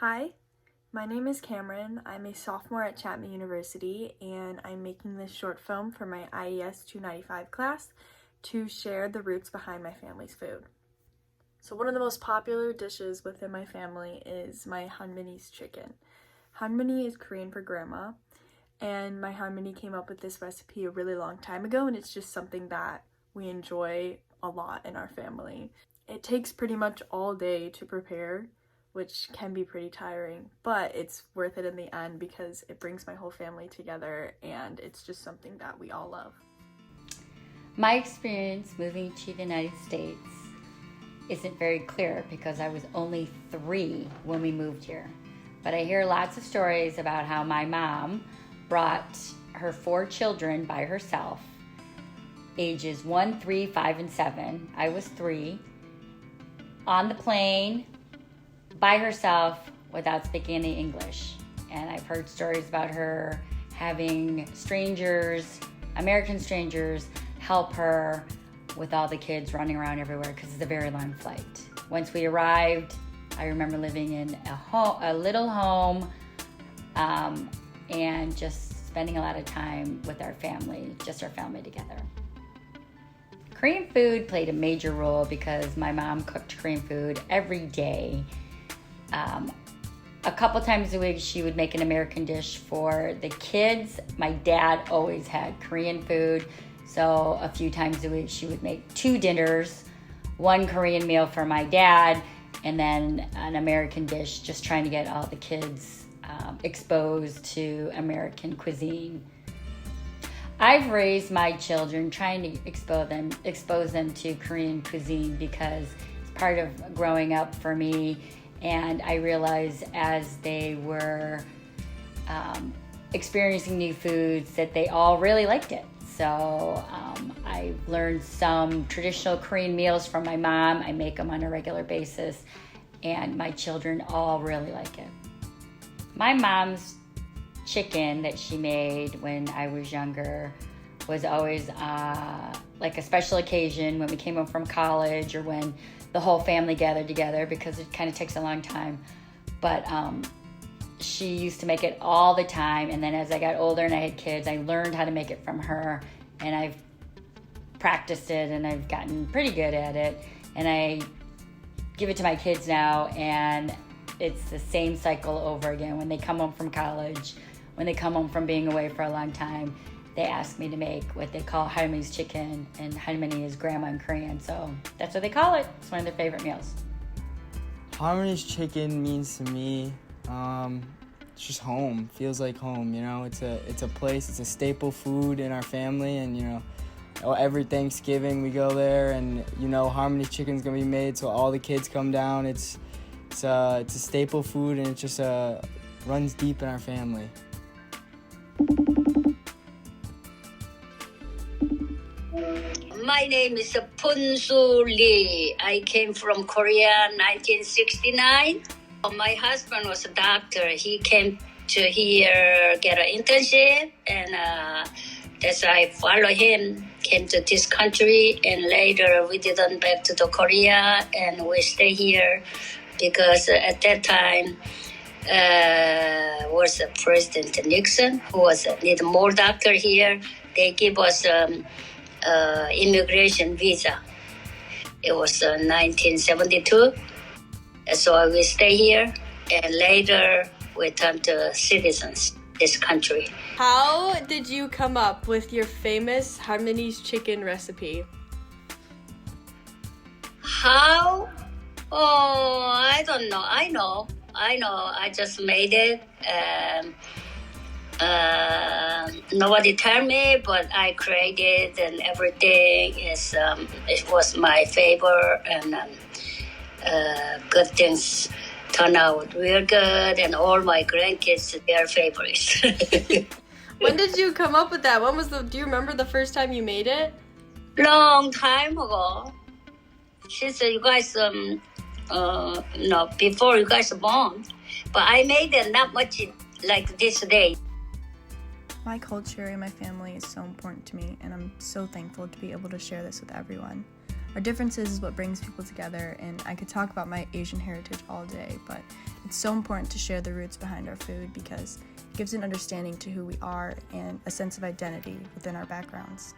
Hi, my name is Cameron. I'm a sophomore at Chapman University, and I'm making this short film for my IES 295 class to share the roots behind my family's food. So one of the most popular dishes within my family is my Hanmini's chicken. Hanmini is Korean for grandma, and my Hanmini came up with this recipe a really long time ago, and it's just something that we enjoy a lot in our family. It takes pretty much all day to prepare, which can be pretty tiring, but it's worth it in the end because it brings my whole family together and it's just something that we all love. My experience moving to the United States isn't very clear because I was only 3 when we moved here. But I hear lots of stories about how my mom brought her 4 children by herself, ages 1, 3, 5, and 7. I was 3, on the plane by herself without speaking any English. And I've heard stories about her having strangers, American strangers, help her with all the kids running around everywhere because it's a very long flight. Once we arrived, I remember living in a little home and just spending a lot of time with our family, just our family together. Korean food played a major role because my mom cooked Korean food every day. A couple times a week, she would make an American dish for the kids. My dad always had Korean food, so a few times a week, she would make 2 dinners, 1 Korean meal for my dad, and then an American dish, just trying to get all the kids exposed to American cuisine. I've raised my children trying to expose them to Korean cuisine because it's part of growing up for me. And I realized as they were experiencing new foods that they all really liked it. So I learned some traditional Korean meals from my mom. I make them on a regular basis, and my children all really like it. My mom's chicken that she made when I was younger was always like a special occasion when we came home from college or when the whole family gathered together because it kind of takes a long time. But she used to make it all the time. And then as I got older and I had kids, I learned how to make it from her. And I've practiced it and I've gotten pretty good at it. And I give it to my kids now, and it's the same cycle over again. When they come home from college, when they come home from being away for a long time, they ask me to make what they call Halmini's chicken, and Halmini is grandma in Korean, so that's what they call it. It's one of their favorite meals. Halmini's chicken means to me, it's just home. Feels like home, you know. It's a place. It's a staple food in our family, and you know, every Thanksgiving we go there, and you know, Halmini's chicken's gonna be made, so all the kids come down. It's a staple food, and it just runs deep in our family. My name is Punsu Lee. I came from Korea in 1969. My husband was a doctor. He came to here, get an internship, and as I follow him, came to this country, and later we didn't back to the Korea, and we stay here because at that time was President Nixon, who was need more doctor here. They give us immigration visa. It was 1972. So we stay here, and later we turn to citizens this country. How did you come up with your famous Hanmini's chicken recipe? How? Oh, I don't know. I know. I just made it. Nobody tell me, but I created, and everything is. It was my favor, and good things turn out real good, and all my grandkids, their favorites. When did you come up with that? Do you remember the first time you made it? Long time ago, since you guys before you guys born, but I made it not much like this day. My culture and my family is so important to me, and I'm so thankful to be able to share this with everyone. Our differences is what brings people together, and I could talk about my Asian heritage all day, but it's so important to share the roots behind our food because it gives an understanding to who we are and a sense of identity within our backgrounds.